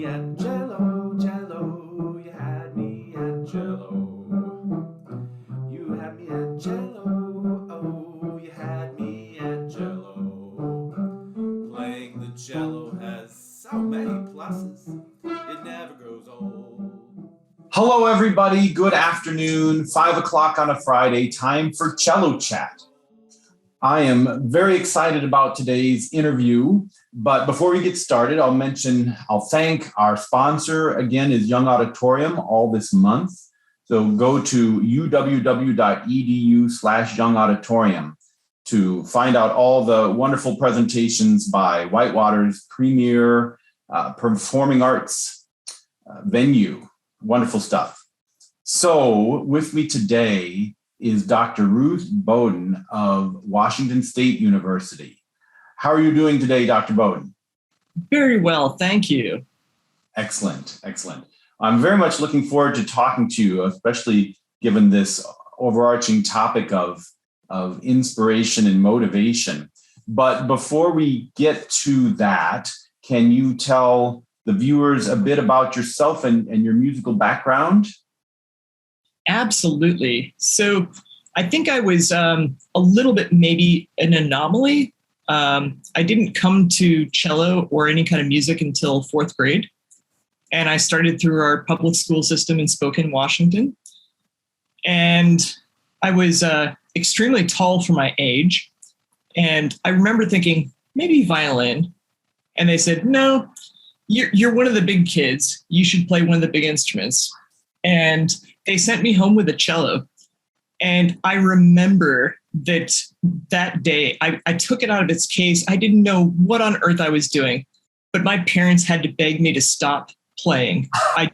me at Cello, Cello. You had me at Cello. You had me at Cello. Oh, you had me at Cello. Playing the cello has so many pluses. It never grows old. Hello, everybody. Good afternoon. 5 o'clock on a Friday. Time for Cello Chat. I am very excited about today's interview. But before we get started, I'll thank our sponsor again is Young Auditorium all this month. So go to uww.edu/Young Auditorium to find out all the wonderful presentations by Whitewater's premier performing arts venue. Wonderful stuff. So with me today is Dr. Ruth Boden of Washington State University. How are you doing today, Dr. Boden? Very well, thank you. Excellent, excellent. I'm very much looking forward to talking to you, especially given this overarching topic of inspiration and motivation. But before we get to that, can you tell the viewers a bit about yourself and your musical background? Absolutely. So I think I was a little bit maybe an anomaly. I didn't come to cello or any kind of music until fourth grade. And I started through our public school system in Spokane, Washington. And I was extremely tall for my age. And I remember thinking, maybe violin. And they said, no, you're one of the big kids. You should play one of the big instruments. And they sent me home with a cello. And I remember that day, I took it out of its case. I didn't know what on earth I was doing, but my parents had to beg me to stop playing. I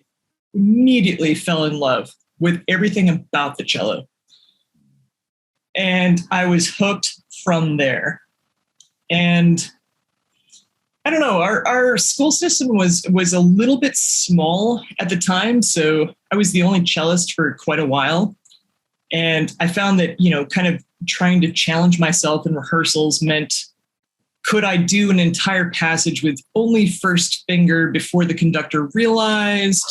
immediately fell in love with everything about the cello. And I was hooked from there. And I don't know, our school system was a little bit small at the time. So I was the only cellist for quite a while. And I found that, kind of trying to challenge myself in rehearsals meant, could I do an entire passage with only first finger before the conductor realized?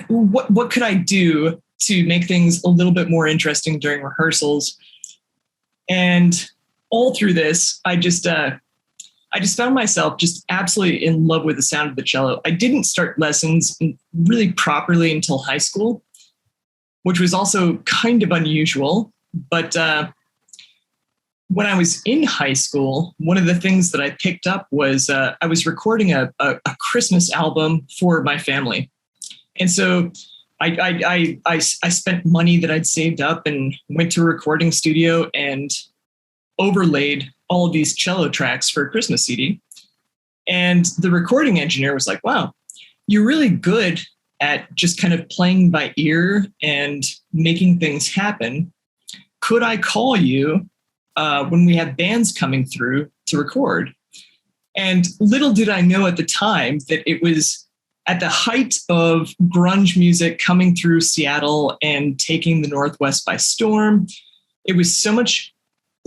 What could I do to make things a little bit more interesting during rehearsals? And all through this, I just found myself just absolutely in love with the sound of the cello. I didn't start lessons really properly until high school, which was also kind of unusual. But when I was in high school, one of the things that I picked up was I was recording a Christmas album for my family. And so I spent money that I'd saved up and went to a recording studio and overlaid all of these cello tracks for a Christmas CD. And the recording engineer was like, wow, you're really good at just kind of playing by ear and making things happen. Could I call you when we have bands coming through to record? And little did I know at the time that it was at the height of grunge music coming through Seattle and taking the Northwest by storm. It was so much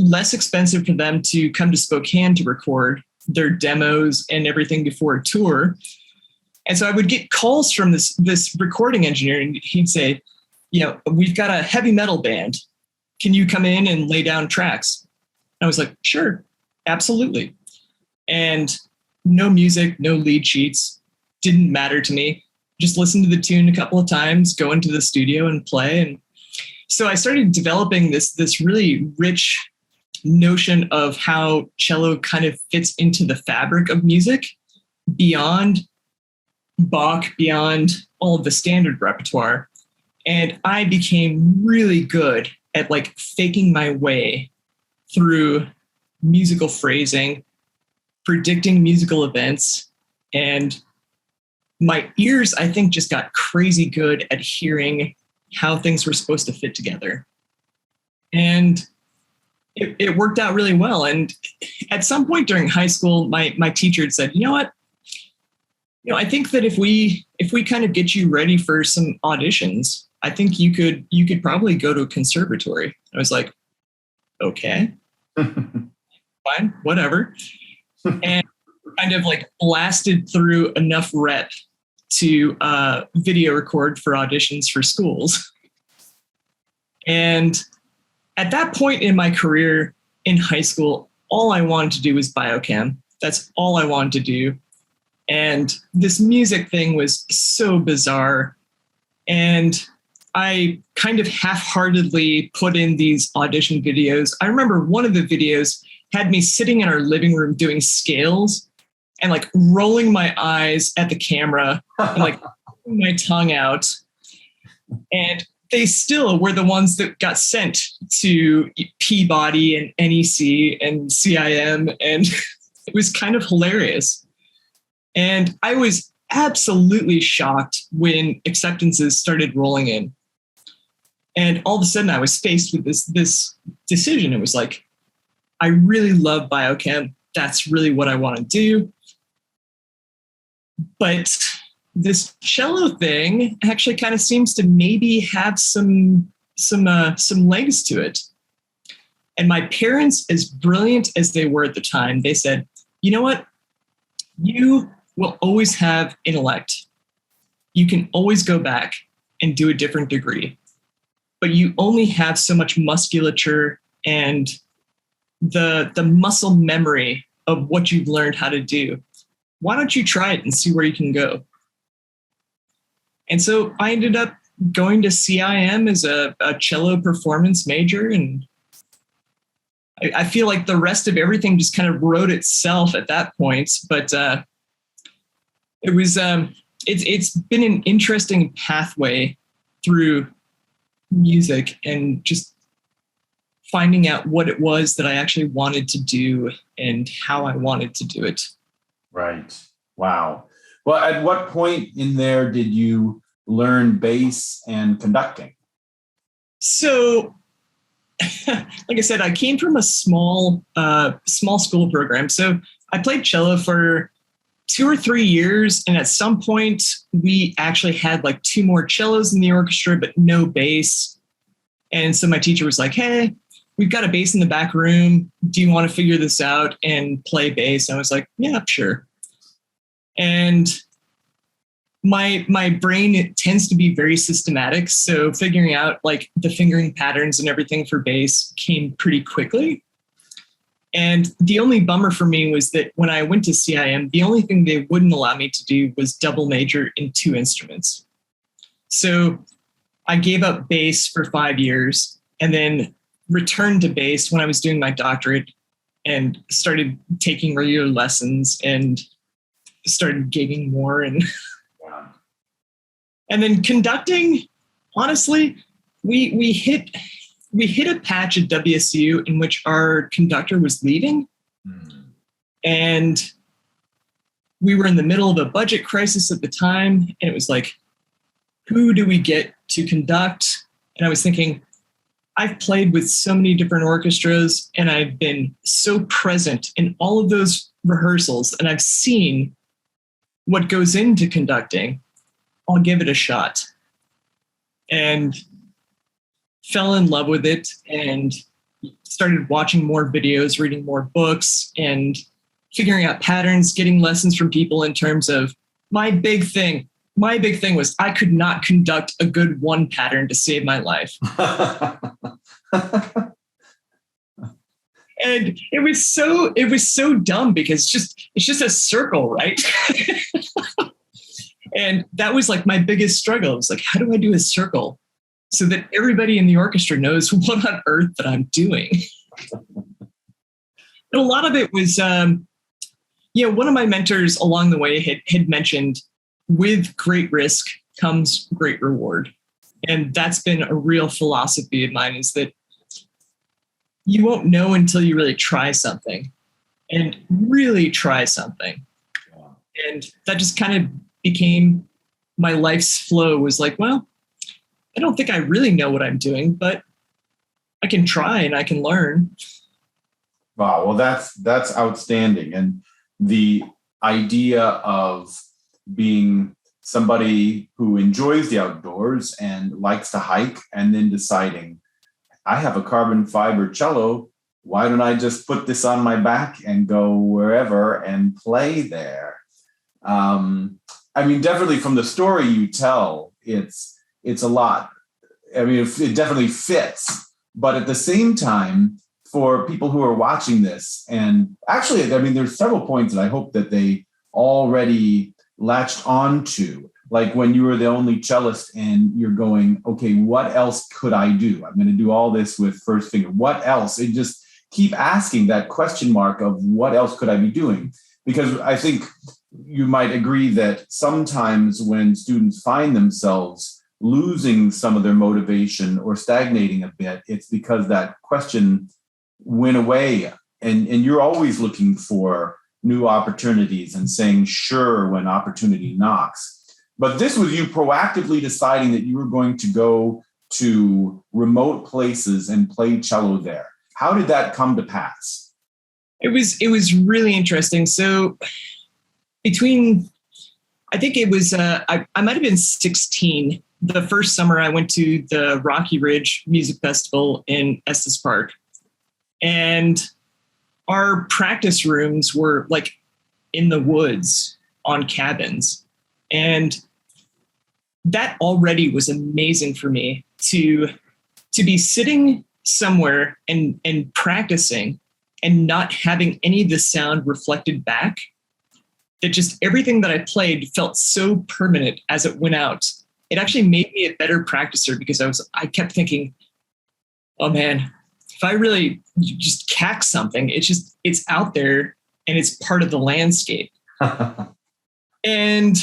less expensive for them to come to Spokane to record their demos and everything before a tour. And so I would get calls from this recording engineer, and he'd say, we've got a heavy metal band. Can you come in and lay down tracks? And I was like, sure, absolutely. And no music, no lead sheets, didn't matter to me. Just listen to the tune a couple of times, go into the studio and play. And so I started developing this really rich notion of how cello kind of fits into the fabric of music beyond Bach, beyond all of the standard repertoire. And I became really good at faking my way through musical phrasing, predicting musical events. And my ears, I think, just got crazy good at hearing how things were supposed to fit together. And it worked out really well. And at some point during high school, my teacher had said, you know what? I think that if we kind of get you ready for some auditions, I think you could probably go to a conservatory. I was like, okay, fine, whatever. And kind of like blasted through enough rep to video record for auditions for schools. And at that point in my career in high school, all I wanted to do was biochem. That's all I wanted to do. And this music thing was so bizarre. And I kind of half-heartedly put in these audition videos. I remember one of the videos had me sitting in our living room doing scales and like rolling my eyes at the camera and like pulling my tongue out. And they still were the ones that got sent to Peabody and NEC and CIM. And it was kind of hilarious. And I was absolutely shocked when acceptances started rolling in. And all of a sudden I was faced with this decision. It was like, I really love biochem. That's really what I want to do. But this cello thing actually kind of seems to maybe have some legs to it. And my parents, as brilliant as they were at the time, they said, you know what? You will always have intellect. You can always go back and do a different degree, but you only have so much musculature and the muscle memory of what you've learned how to do. Why don't you try it and see where you can go? And so I ended up going to CIM as a cello performance major. And I feel like the rest of everything just kind of wrote itself at that point. But it was it's been an interesting pathway through music and just finding out what it was that I actually wanted to do and how I wanted to do it. Right. Wow. Well, at what point in there did you learn bass and conducting? So, like I said, I came from a small school program. So I played cello for 2 or 3 years. And at some point we actually had like 2 more cellos in the orchestra, but no bass. And so my teacher was like, hey, we've got a bass in the back room. Do you want to figure this out and play bass? And I was like, yeah, sure. And my brain, it tends to be very systematic. So figuring out like the fingering patterns and everything for bass came pretty quickly. And the only bummer for me was that when I went to CIM, the only thing they wouldn't allow me to do was double major in 2 instruments. So I gave up bass for 5 years and then returned to bass when I was doing my doctorate and started taking regular lessons and started gigging more. And and then conducting, honestly, we hit a patch at WSU in which our conductor was leaving. And we were in the middle of a budget crisis at the time. And it was like, who do we get to conduct? And I was thinking, I've played with so many different orchestras and I've been so present in all of those rehearsals and I've seen what goes into conducting. I'll give it a shot. And fell in love with it and started watching more videos, reading more books, and figuring out patterns, getting lessons from people in terms of my big thing was I could not conduct a good 1 pattern to save my life. And it was so dumb because it's just a circle, right? And that was like my biggest struggle. It was like, how do I do a circle so that everybody in the orchestra knows what on earth that I'm doing? And a lot of it was, one of my mentors along the way had mentioned, with great risk comes great reward. And that's been a real philosophy of mine, is that you won't know until you really try something and really try something. And that just kind of became my life's flow, was like, well, I don't think I really know what I'm doing, but I can try and I can learn. Wow. Well, that's outstanding. And the idea of being somebody who enjoys the outdoors and likes to hike and then deciding, I have a carbon fiber cello, why don't I just put this on my back and go wherever and play there? I mean, definitely from the story you tell, it's a lot. I mean, it definitely fits. But at the same time, for people who are watching this, and actually, I mean, there's several points that I hope that they already latched onto. Like when you were the only cellist and you're going, okay, what else could I do? I'm going to do all this with first finger. What else? And just keep asking that question mark of what else could I be doing? Because I think you might agree that sometimes when students find themselves losing some of their motivation or stagnating a bit, it's because that question went away. And you're always looking for new opportunities and saying sure when opportunity knocks. But this was you proactively deciding that you were going to go to remote places and play cello there. How did that come to pass? It was really interesting. So I think it was, I might have been 16. The first summer I went to the Rocky Ridge Music Festival in Estes Park. And our practice rooms were like in the woods on cabins. And that already was amazing for me to be sitting somewhere and practicing and not having any of the sound reflected back. That just everything that I played felt so permanent as it went out. It actually made me a better practicer because I kept thinking, oh man, if I really just cack something, it's out there and it's part of the landscape. And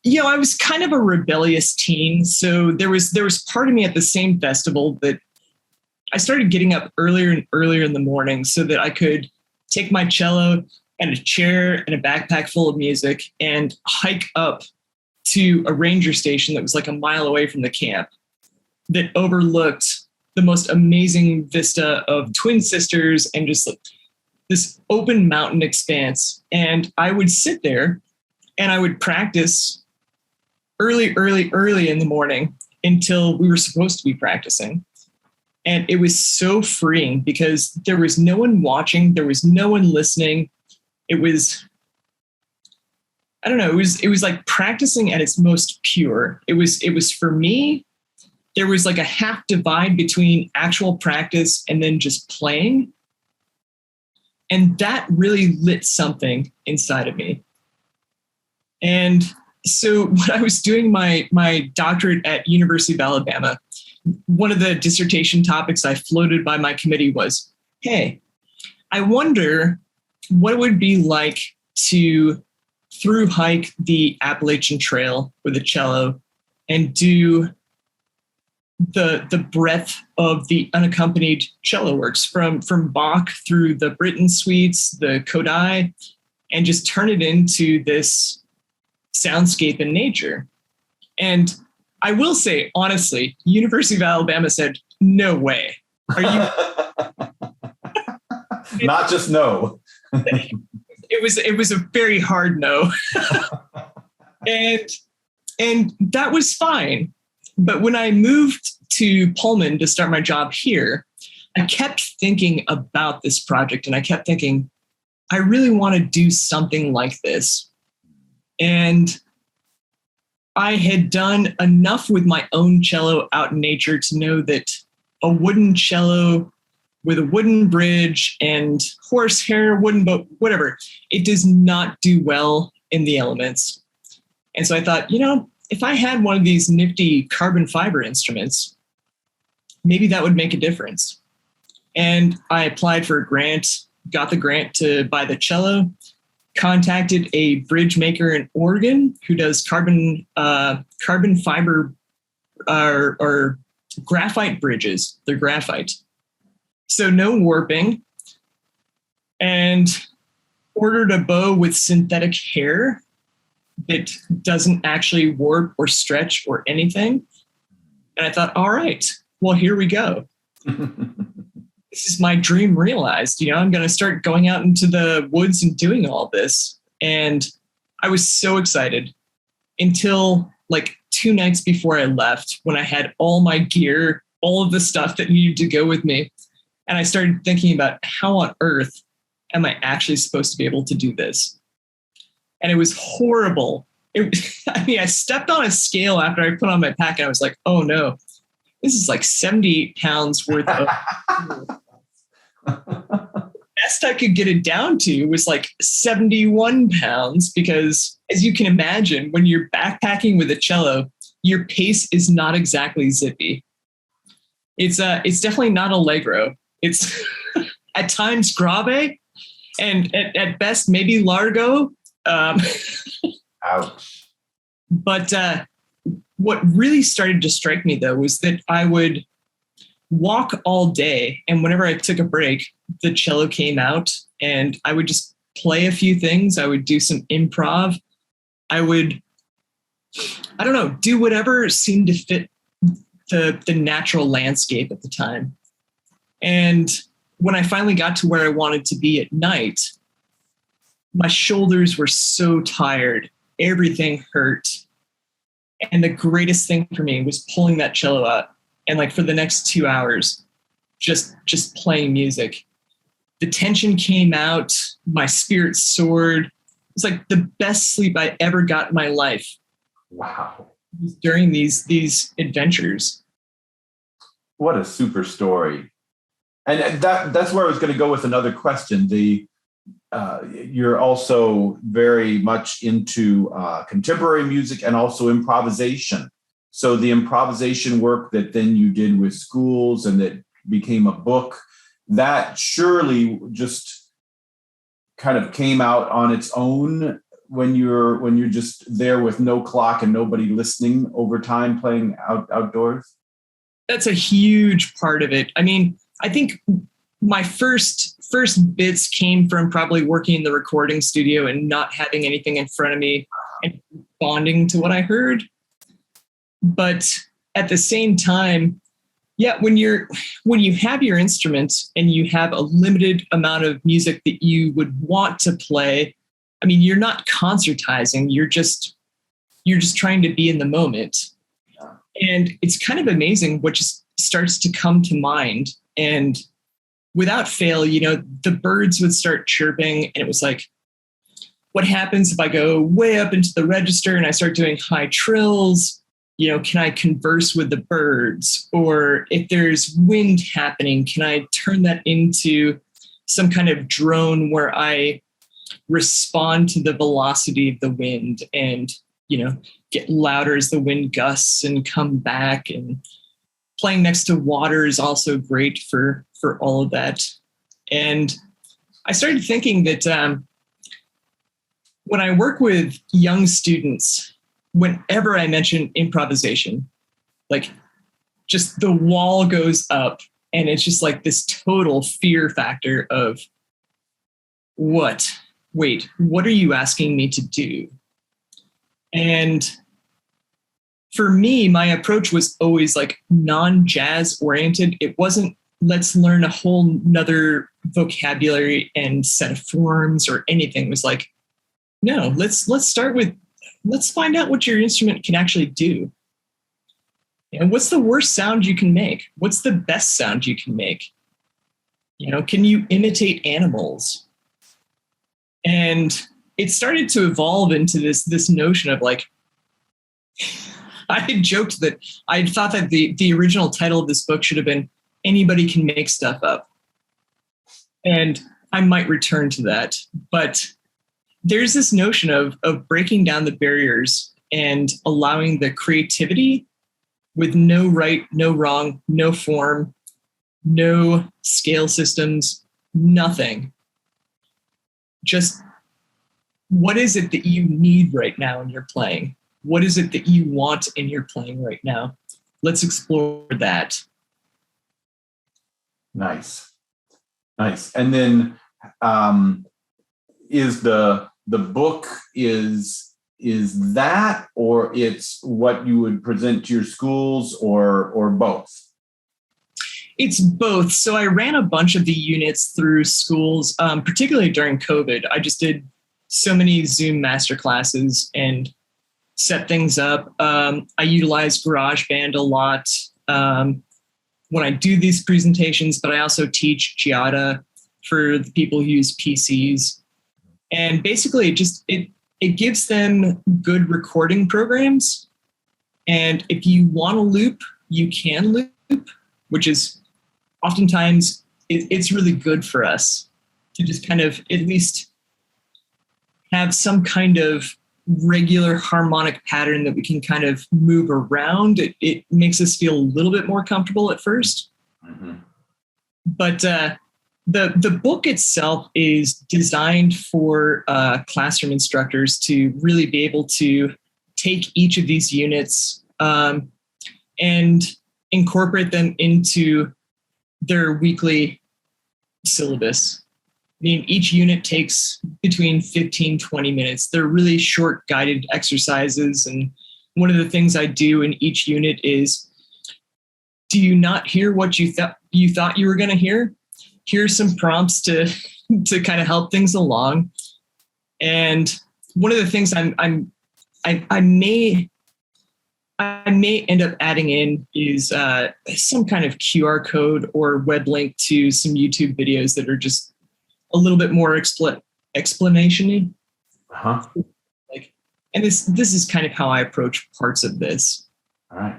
I was kind of a rebellious teen. So there was part of me at the same festival that I started getting up earlier and earlier in the morning so that I could take my cello and a chair and a backpack full of music and hike up to a ranger station that was like a mile away from the camp that overlooked the most amazing vista of Twin Sisters and just like this open mountain expanse. And I would sit there and I would practice early in the morning until we were supposed to be practicing. And it was so freeing because there was no one watching. There was no one listening. It was, I don't know, it was like practicing at its most pure. It was for me, there was like a half divide between actual practice and then just playing. And that really lit something inside of me. And so when I was doing my doctorate at University of Alabama, one of the dissertation topics I floated by my committee was, hey, I wonder what it would be like to through hike the Appalachian Trail with a cello and do the breadth of the unaccompanied cello works from Bach through the Britten suites, the Kodai, and just turn it into this soundscape in nature. And I will say, honestly, University of Alabama said, no way. Are you? Not just no. It was a very hard no. and that was fine. But when I moved to Pullman to start my job here, I kept thinking about this project and I kept thinking, I really want to do something like this. And I had done enough with my own cello out in nature to know that a wooden cello with a wooden bridge and horsehair, wooden boat, whatever, it does not do well in the elements. And so I thought, if I had one of these nifty carbon fiber instruments, maybe that would make a difference. And I applied for a grant, got the grant to buy the cello, contacted a bridge maker in Oregon who does carbon fiber or graphite bridges. They're graphite. So no warping, and ordered a bow with synthetic hair that doesn't actually warp or stretch or anything. And I thought, all right, well, here we go. This is my dream realized. I'm going to start going out into the woods and doing all this. And I was so excited until like 2 nights before I left, when I had all my gear, all of the stuff that needed to go with me. And I started thinking about how on earth am I actually supposed to be able to do this? And it was horrible. I stepped on a scale after I put on my pack and I was like, oh no, this is like 78 pounds worth of. Best I could get it down to was like 71 pounds, because as you can imagine, when you're backpacking with a cello, your pace is not exactly zippy. It's definitely not allegro. It's at times grave, and at best maybe largo. Ouch. But what really started to strike me, though, was that I would walk all day, and whenever I took a break, the cello came out, and I would just play a few things. I would do some improv. I would, I don't know, do whatever seemed to fit the natural landscape at the time. And when I finally got to where I wanted to be at night, my shoulders were so tired. Everything hurt. And the greatest thing for me was pulling that cello out and like for the next 2 hours, just playing music. The tension came out. My spirit soared. It's like the best sleep I ever got in my life. Wow. During these adventures. What a super story. And that's where I was going to go with another question. You're also very much into contemporary music and also improvisation. So the improvisation work that then you did with schools and that became a book, that surely just kind of came out on its own when you're just there with no clock and nobody listening over time playing outdoors? That's a huge part of it. I mean, I think my first bits came from probably working in the recording studio and not having anything in front of me and responding to what I heard. But at the same time, yeah, when you have your instruments and you have a limited amount of music that you would want to play, I mean, you're not concertizing, you're just trying to be in the moment. And it's kind of amazing what just starts to come to mind. And without fail, the birds would start chirping, and it was like, what happens if I go way up into the register and I start doing high trills? Can I converse with the birds? Or if there's wind happening, can I turn that into some kind of drone where I respond to the velocity of the wind and, get louder as the wind gusts and come back? And playing next to water is also great for all of that. And I started thinking that when I work with young students, whenever I mention improvisation, like just the wall goes up, and it's just like this total fear factor of what are you asking me to do? And for me, my approach was always like non-jazz oriented. It wasn't, let's learn a whole nother vocabulary and set of forms or anything. It was like, no, let's start with, let's find out what your instrument can actually do. And what's the worst sound you can make? What's the best sound you can make? Can you imitate animals? And it started to evolve into this notion of like, I had joked that I had thought that the original title of this book should have been Anybody Can Make Stuff Up. And I might return to that. But there's this notion of breaking down the barriers and allowing the creativity with no right, no wrong, no form, no scale systems, nothing. Just what is it that you need right now in your playing? What is it that you want in your playing right now? Let's explore that. Nice. And then is the book is that, or it's what you would present to your schools, or both? It's both. So I ran a bunch of the units through schools, particularly during COVID. I just did so many Zoom masterclasses and set things up. I utilized GarageBand a lot. when I do these presentations, but I also teach Giada for the people who use PCs. And basically it gives them good recording programs. And if you want to loop, you can loop, which is oftentimes it's really good for us to just kind of at least have some kind of regular harmonic pattern that we can kind of move around. It makes us feel a little bit more comfortable at first. Mm-hmm. But the book itself is designed for classroom instructors to really be able to take each of these units and incorporate them into their weekly syllabus. I mean, each unit takes between 15, 20 minutes. They're really short guided exercises. And one of the things I do in each unit is, do you not hear what you thought you were going to hear? Here's some prompts to kind of help things along. And one of the things I may end up adding in is some kind of QR code or web link to some YouTube videos that are just a little bit more explanation-y. Uh-huh. And this is kind of how I approach parts of this. All right.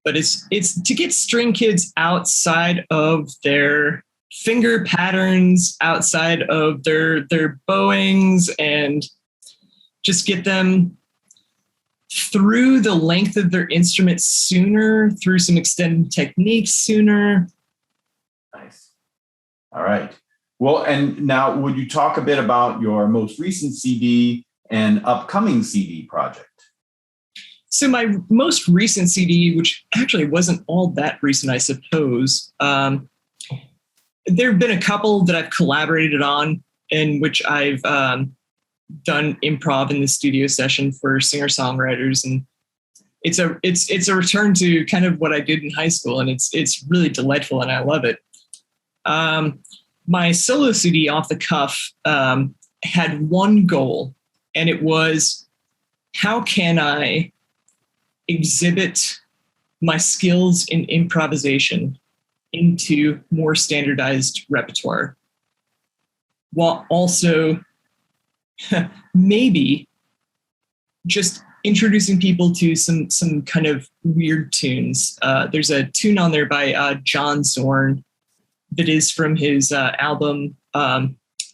But it's to get string kids outside of their finger patterns, outside of their bowings, and just get them through the length of their instrument sooner, through some extended techniques sooner. Nice. All right. Well, and now would you talk a bit about your most recent CD and upcoming CD project? So my most recent CD, which actually wasn't all that recent, I suppose, there have been a couple that I've collaborated on in which I've done improv in the studio session for singer-songwriters. And it's a return to kind of what I did in high school, and it's really delightful and I love it. My solo CD off the cuff had one goal, and it was, how can I exhibit my skills in improvisation into more standardized repertoire, while also maybe just introducing people to some kind of weird tunes. There's a tune on there by John Zorn that is from his album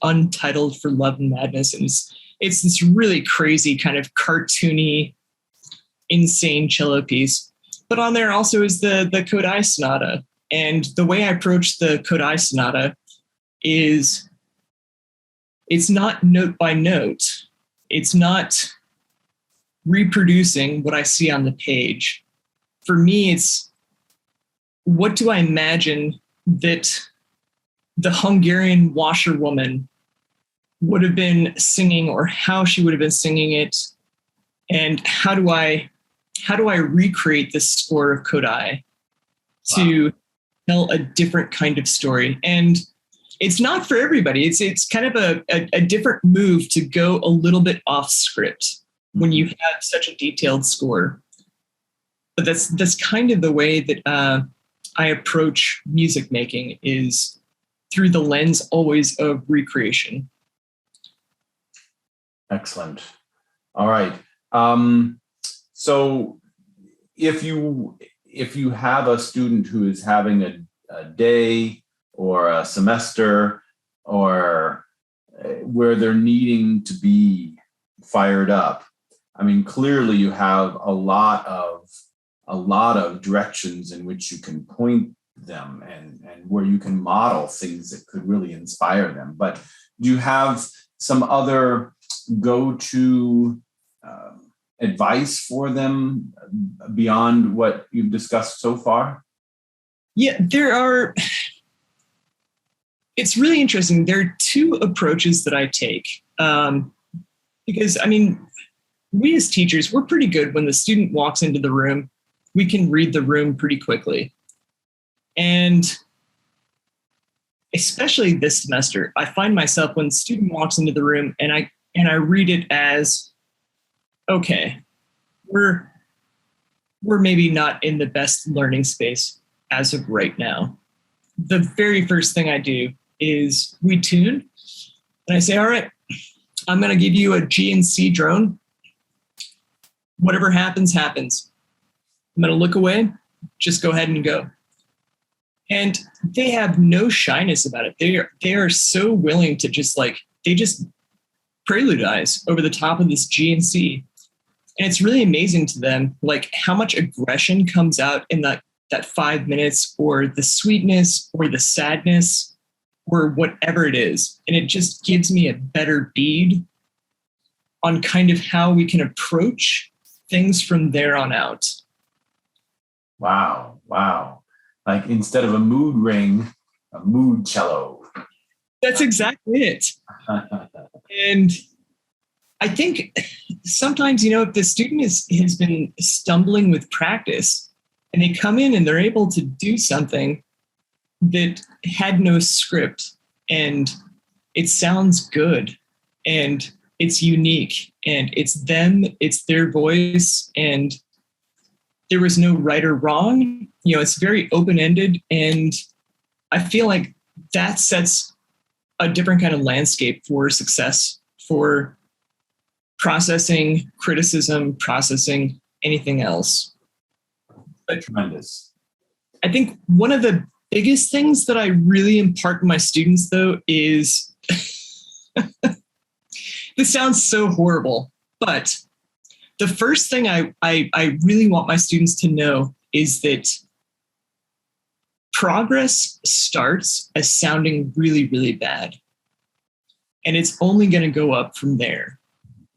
Untitled for Love and Madness. And it's this really crazy kind of cartoony, insane cello piece. But on there also is the Kodai Sonata. And the way I approach the Kodai Sonata is it's not note by note. It's not reproducing what I see on the page. For me, it's what do I imagine that the Hungarian washerwoman would have been singing, or how she would have been singing it, and how do I recreate this score of Kodai to tell a different kind of story. And it's not for everybody. It's kind of a different move to go a little bit off script when you have such a detailed score. But that's kind of the way that I approach music making, is through the lens always of recreation. Excellent. All right. So if you have a student who is having a day or a semester, or where they're needing to be fired up, I mean, clearly you have a lot of directions in which you can point them, and where you can model things that could really inspire them. But do you have some other go-to advice for them beyond what you've discussed so far? Yeah, there are. It's really interesting. There are two approaches that I take. Because, I mean, we as teachers, we're pretty good when the student walks into the room. We can read the room pretty quickly. And especially this semester, I find myself when the student walks into the room and I read it as, okay, we're maybe not in the best learning space as of right now. The very first thing I do is we tune, and I say, all right, I'm going to give you a G and C drone. Whatever happens, happens. I'm going to look away, just go ahead and go. And they have no shyness about it. They are so willing to they just preludize over the top of this G and C. And it's really amazing to them, like how much aggression comes out in that 5 minutes, or the sweetness or the sadness or whatever it is. And it just gives me a better bead on kind of how we can approach things from there on out. Wow. Like instead of a mood ring, a mood cello. That's exactly it. And I think sometimes, if the student has been stumbling with practice and they come in and they're able to do something that had no script and it sounds good and it's unique and it's them, it's their voice, and there was no right or wrong. It's very open-ended, and I feel like that sets a different kind of landscape for success, for processing criticism, processing anything else. But Tremendous. I think one of the biggest things that I really impart to my students, though, is this sounds so horrible, but the first thing I really want my students to know is that progress starts as sounding really, really bad. And it's only going to go up from there.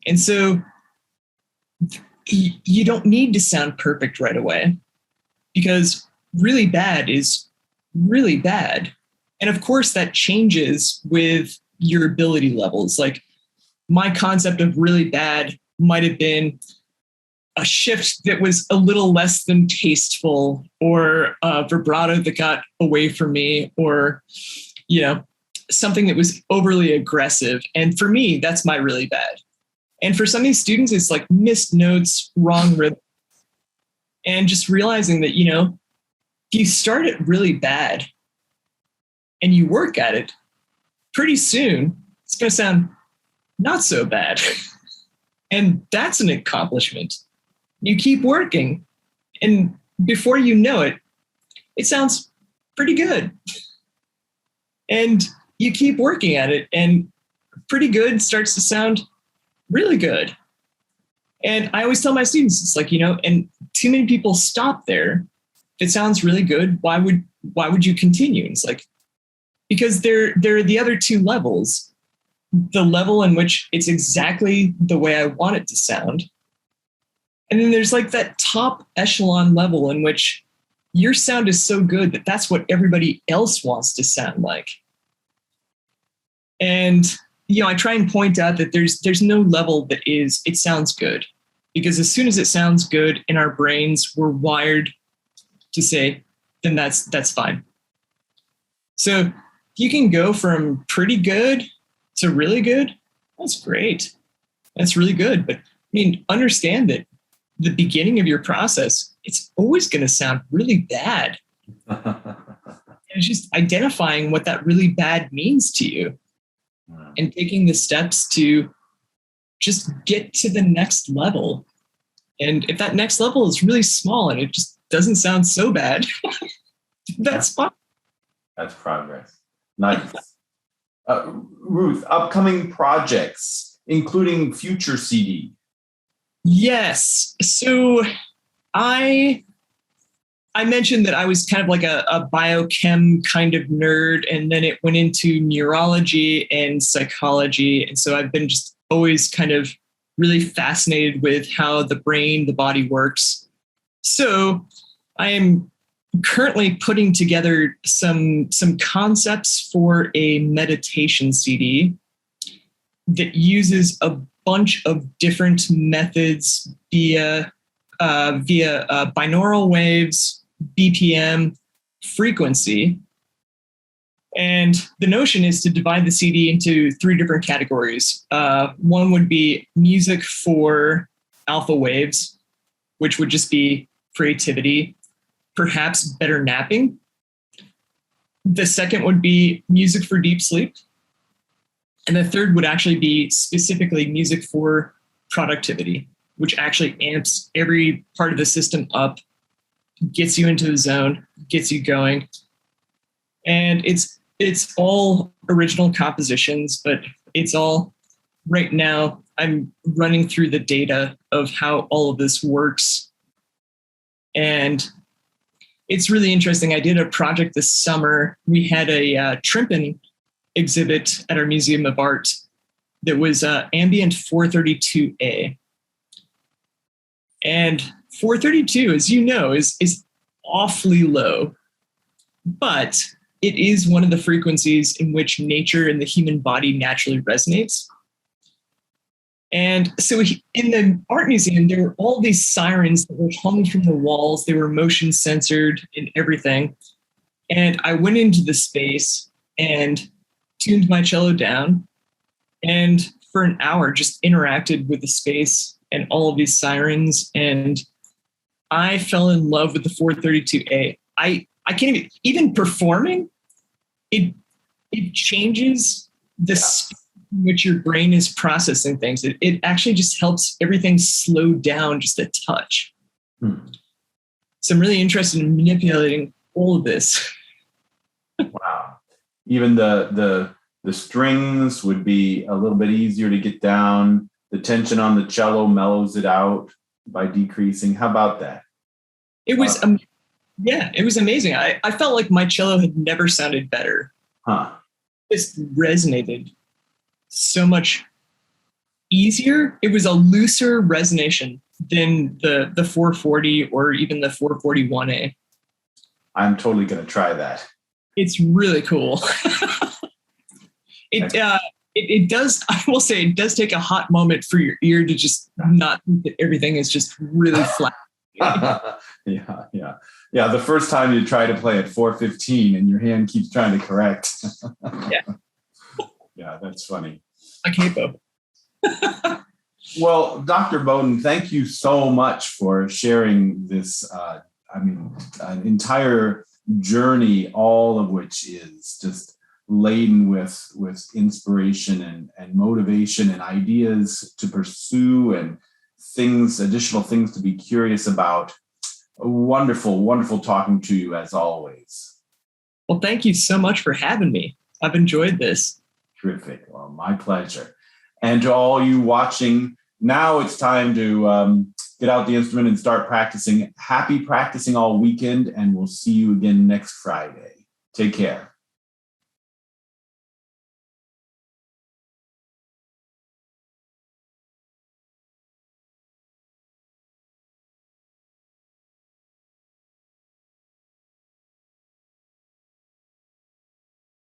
And so you don't need to sound perfect right away, because really bad is really bad. And of course, that changes with your ability levels. Like my concept of really bad might have been a shift that was a little less than tasteful, or a vibrato that got away from me, or, something that was overly aggressive. And for me, that's my really bad. And for some of these students, it's like missed notes, wrong rhythm. And just realizing that, if you start it really bad and you work at it, pretty soon it's going to sound not so bad. And that's an accomplishment. You keep working, and before you know it, it sounds pretty good. And you keep working at it, and pretty good starts to sound really good. And I always tell my students, it's like, and too many people stop there. If it sounds really good, why would you continue? And it's like, because there are the other two levels. The level in which it's exactly the way I want it to sound. And then there's like that top echelon level in which your sound is so good that that's what everybody else wants to sound like. And, I try and point out that there's no level that it sounds good, because as soon as it sounds good in our brains, we're wired to say, then that's fine. So you can go from pretty good to really good. That's great. That's really good. But understand that the beginning of your process, it's always going to sound really bad. And it's just identifying what that really bad means to you and taking the steps to just get to the next level. And if that next level is really small and it just doesn't sound so bad, that's fine. That's progress. Nice. Ruth, upcoming projects, including future CD. Yes. So I mentioned that I was kind of like a biochem kind of nerd, and then it went into neurology and psychology. And so I've been just always kind of really fascinated with how the brain, the body works. So I am currently putting together some concepts for a meditation CD that uses a bunch of different methods via binaural waves, BPM, frequency. And the notion is to divide the CD into 3 different categories. One would be music for alpha waves, which would just be creativity, perhaps better napping. The second would be music for deep sleep. And the third would actually be specifically music for productivity, which actually amps every part of the system up, gets you into the zone, gets you going. And it's all original compositions, but it's all right now. I'm running through the data of how all of this works. And it's really interesting. I did a project this summer. We had a Trimpen exhibit at our Museum of Art that was ambient 432A. And 432, as you know, is awfully low, but it is one of the frequencies in which nature and the human body naturally resonates. And so in the art museum, there were all these sirens that were hung from the walls. They were motion censored and everything. And I went into the space and tuned my cello down, and for an hour just interacted with the space and all of these sirens. And I fell in love with the 432A. I can't even performing, it changes the speed in which your brain is processing things. It actually just helps everything slow down just a touch. So I'm really interested in manipulating all of this. Wow. Even the strings would be a little bit easier to get down. The tension on the cello mellows it out by decreasing. How about that? It was, it was amazing. I felt like my cello had never sounded better. Huh. It just resonated so much easier. It was a looser resonation than the 440 or even the 441A. I'm totally going to try that. It's really cool. It does, I will say, it does take a hot moment for your ear to just not think that everything is just really flat. Yeah. The first time you try to play at 415 and your hand keeps trying to correct. Yeah. Yeah, that's funny. Like capo. Well, Dr. Boden, thank you so much for sharing this, an entire journey, all of which is just laden with inspiration and motivation and ideas to pursue and additional things to be curious about. Wonderful, wonderful talking to you as always. Well, thank you so much for having me. I've enjoyed this. Terrific. Well, my pleasure. And to all you watching, now it's time to get out the instrument and start practicing. Happy practicing all weekend, and we'll see you again next Friday. Take care.